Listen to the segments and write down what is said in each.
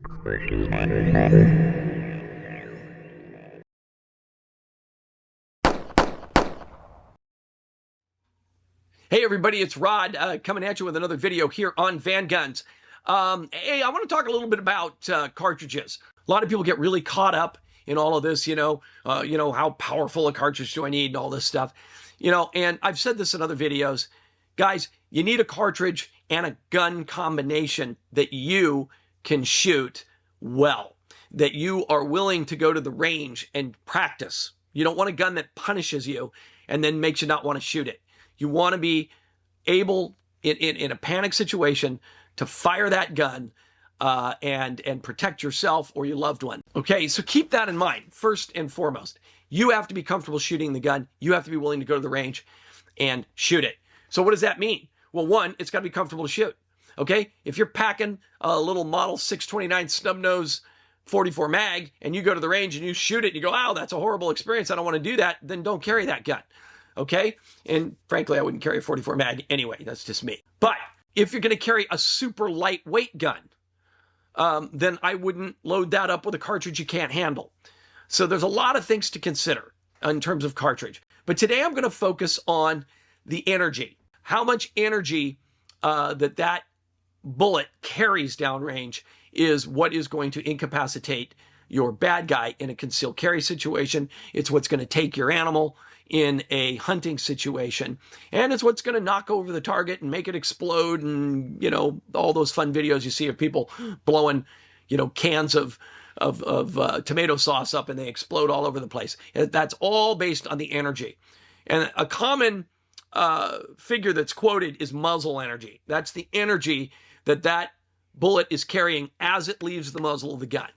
Hey everybody, it's Rod coming at you with another video here on VanGuns. Hey, I want to talk a little bit about cartridges. A lot of people get really caught up in all of this, how powerful a cartridge do I need and all this stuff. And I've said this in other videos. Guys, you need a cartridge and a gun combination that you can shoot well, that you are willing to go to the range and practice. You don't want a gun that punishes you and then makes you not want to shoot it. You want to be able, in a panic situation, to fire that gun and protect yourself or your loved one. Okay, so keep that in mind, first and foremost. You have to be comfortable shooting the gun. You have to be willing to go to the range and shoot it. So what does that mean? Well, one, it's got to be comfortable to shoot. Okay, if you're packing a little Model 629 snub-nose 44 mag and you go to the range and you shoot it and you go, oh, that's a horrible experience, I don't want to do that, then don't carry that gun. Okay? And frankly, I wouldn't carry a 44 mag anyway. That's just me. But if you're going to carry a super lightweight gun, then I wouldn't load that up with a cartridge you can't handle. So there's a lot of things to consider in terms of cartridge. But today I'm going to focus on the energy. How much energy that bullet carries downrange is what is going to incapacitate your bad guy in a concealed carry situation. It's what's going to take your animal in a hunting situation, and it's what's going to knock over the target and make it explode, and all those fun videos you see of people blowing cans of tomato sauce up and they explode all over the place. That's all based on the energy. And a common figure that's quoted is muzzle energy. That's the energy that bullet is carrying as it leaves the muzzle of the gun.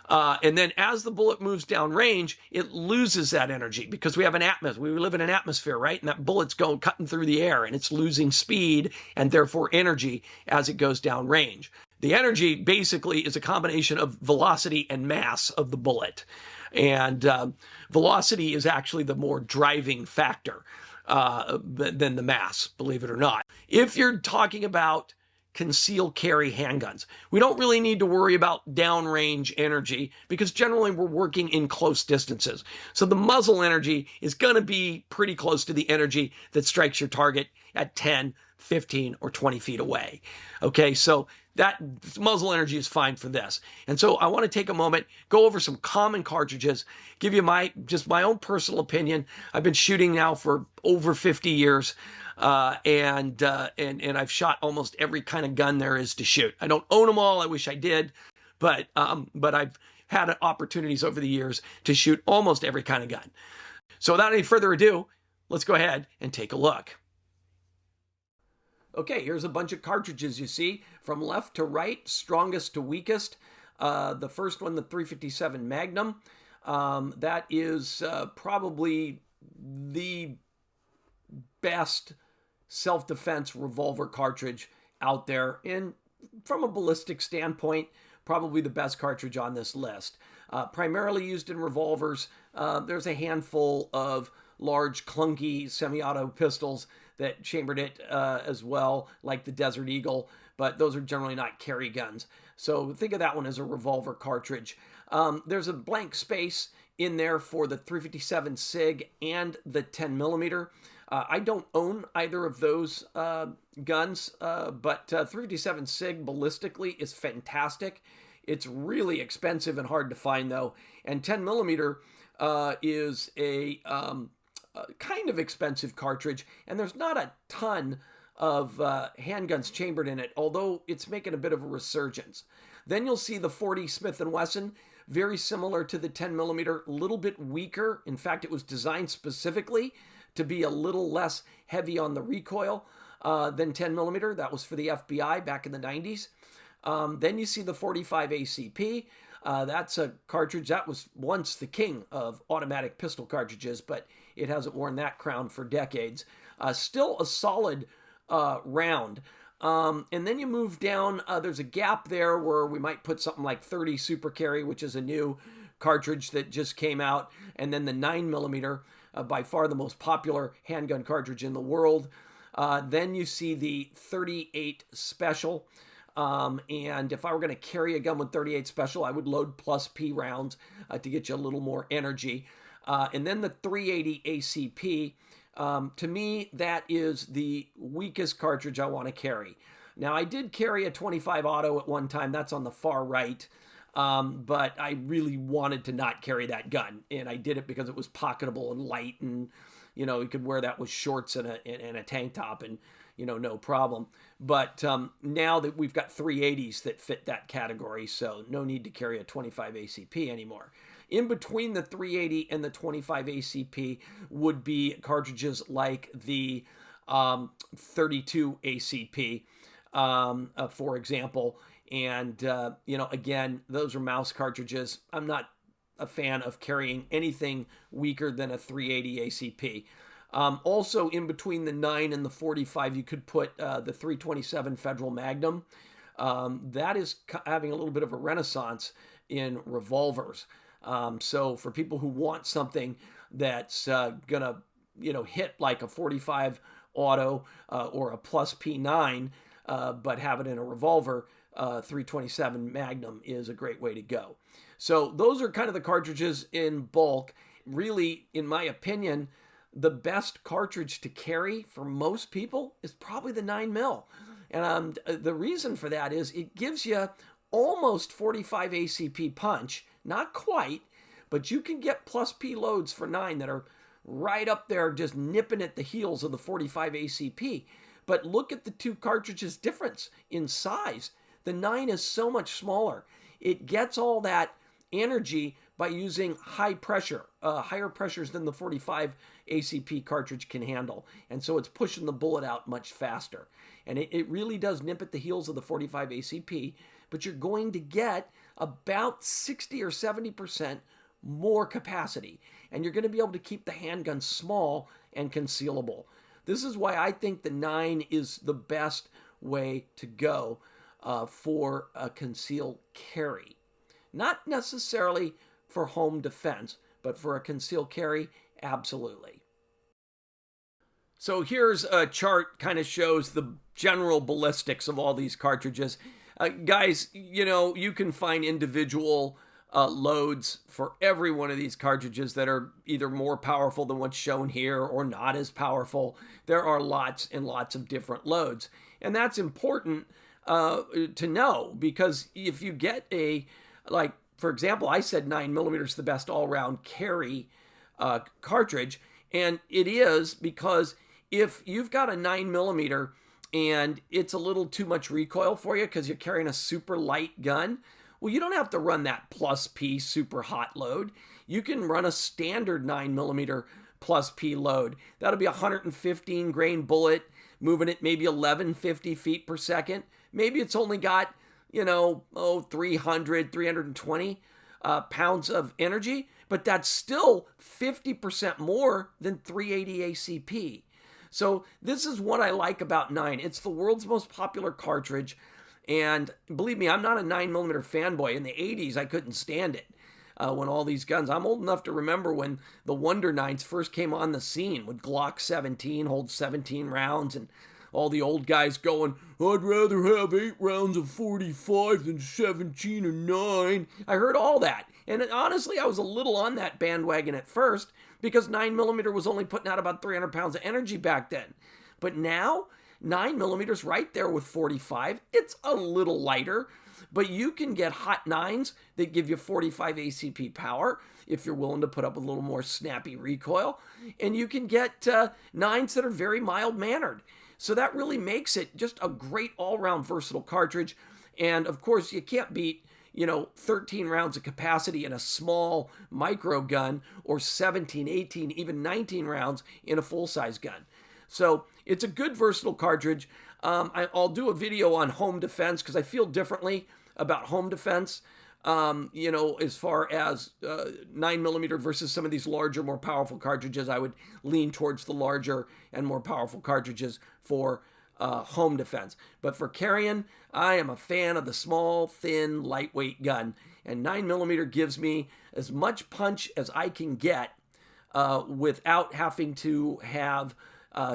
And then as the bullet moves downrange, it loses that energy because we have an atmosphere. We live in an atmosphere, right? And that bullet's cutting through the air and it's losing speed and therefore energy as it goes downrange. The energy basically is a combination of velocity and mass of the bullet. And velocity is actually the more driving factor than the mass, believe it or not. If you're talking about concealed carry handguns, we don't really need to worry about downrange energy because generally we're working in close distances. So the muzzle energy is going to be pretty close to the energy that strikes your target at 10, 15, or 20 feet away. Okay, so that muzzle energy is fine for this. And so I want to take a moment, go over some common cartridges, give you my own personal opinion. I've been shooting now for over 50 years. And I've shot almost every kind of gun there is to shoot. I don't own them all. I wish I did, but I've had opportunities over the years to shoot almost every kind of gun. So without any further ado, let's go ahead and take a look. Okay, here's a bunch of cartridges you see from left to right, strongest to weakest. The first one, the 357 Magnum, that is probably the best self-defense revolver cartridge out there, and from a ballistic standpoint, probably the best cartridge on this list. Primarily used in revolvers. There's a handful of large clunky semi-auto pistols that chambered it as well, like the Desert Eagle, but those are generally not carry guns. So think of that one as a revolver cartridge. There's a blank space in there for the 357 SIG and the 10 millimeter. I don't own either of those guns, but 357 SIG ballistically is fantastic. It's really expensive and hard to find though, and 10 millimeter is a kind of expensive cartridge, and there's not a ton of handguns chambered in it, although it's making a bit of a resurgence. Then you'll see the 40 Smith & Wesson, very similar to the 10 millimeter, a little bit weaker. In fact, it was designed specifically to be a little less heavy on the recoil than 10 millimeter. That was for the FBI back in the 90s. Then you see the 45 ACP. That's a cartridge that was once the king of automatic pistol cartridges, but it hasn't worn that crown for decades. Still a solid round. And then you move down, there's a gap there where we might put something like 30 Super Carry, which is a new cartridge that just came out, and then the 9 millimeter, by far the most popular handgun cartridge in the world. Then you see the 38 Special. And if I were going to carry a gun with 38 Special, I would load plus P rounds to get you a little more energy. And then the 380 ACP, to me, that is the weakest cartridge I want to carry. Now, I did carry a 25 auto at one time. That's on the far right. But I really wanted to not carry that gun. And I did it because it was pocketable and light. And, you know, you could wear that with shorts and a tank top and, you know, no problem. But now that we've got 380s that fit that category, so no need to carry a 25 ACP anymore. In between the 380 and the 25 ACP would be cartridges like the 32 ACP, for example. And, you know, again, those are mouse cartridges. I'm not a fan of carrying anything weaker than a 380 ACP. Also, in between the 9 and the 45, you could put the 327 Federal Magnum. That is having a little bit of a renaissance in revolvers. So for people who want something that's going to, you know, hit like a 45 auto or a plus P9, but have it in a revolver, 327 Magnum is a great way to go. So those are kind of the cartridges in bulk. Really, in my opinion, the best cartridge to carry for most people is probably the 9mm. And the reason for that is it gives you almost 45 ACP punch. Not quite, but you can get plus P loads for 9 that are right up there just nipping at the heels of the 45 ACP. But look at the two cartridges' difference in size. The 9 is so much smaller. It gets all that energy by using high pressure, higher pressures than the 45 ACP cartridge can handle. And so it's pushing the bullet out much faster. And it really does nip at the heels of the 45 ACP, but you're going to get about 60 or 70% more capacity. And you're going to be able to keep the handgun small and concealable. This is why I think the 9 is the best way to go for a concealed carry. Not necessarily for home defense, but for a concealed carry, absolutely. So here's a chart kind of shows the general ballistics of all these cartridges. Guys, you know, you can find individual loads for every one of these cartridges that are either more powerful than what's shown here or not as powerful. There are lots and lots of different loads. And that's important to know, because if you get like, for example, I said 9mm is the best all-round carry cartridge, and it is, because if you've got a 9mm and it's a little too much recoil for you because you're carrying a super light gun, well, you don't have to run that plus P super hot load. You can run a standard 9mm plus P load. That'll be a 115 grain bullet, moving at maybe 1150 feet per second. Maybe it's only got, you know, 320 pounds of energy, but that's still 50% more than 380 ACP. So this is what I like about 9. It's the world's most popular cartridge. And believe me, I'm not a 9mm fanboy. In the 80s, I couldn't stand it when all these guns. I'm old enough to remember when the Wonder 9s first came on the scene with Glock 17, hold 17 rounds, and all the old guys going, I'd rather have 8 rounds of 45 than 17 or 9. I heard all that. And honestly, I was a little on that bandwagon at first because 9mm was only putting out about 300 pounds of energy back then. But now, 9mm right there with 45. It's a little lighter, but you can get hot 9s that give you 45 ACP power if you're willing to put up with a little more snappy recoil. And you can get 9s that are very mild-mannered. So that really makes it just a great all-round versatile cartridge. And of course, you can't beat, 13 rounds of capacity in a small micro gun, or 17, 18, even 19 rounds in a full-size gun. So it's a good versatile cartridge. I'll do a video on home defense because I feel differently about home defense. As far as 9mm versus some of these larger, more powerful cartridges, I would lean towards the larger and more powerful cartridges for home defense. But for carrying, I am a fan of the small, thin, lightweight gun. And 9mm gives me as much punch as I can get without having to have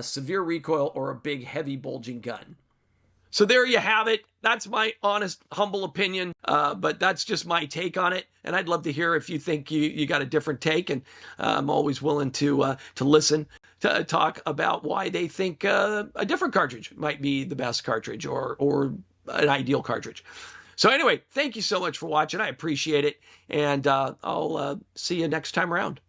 severe recoil or a big, heavy, bulging gun. So there you have it. That's my honest, humble opinion, but that's just my take on it. And I'd love to hear if you think you got a different take. And I'm always willing to listen, to talk about why they think a different cartridge might be the best cartridge or an ideal cartridge. So anyway, thank you so much for watching. I appreciate it. And I'll see you next time around.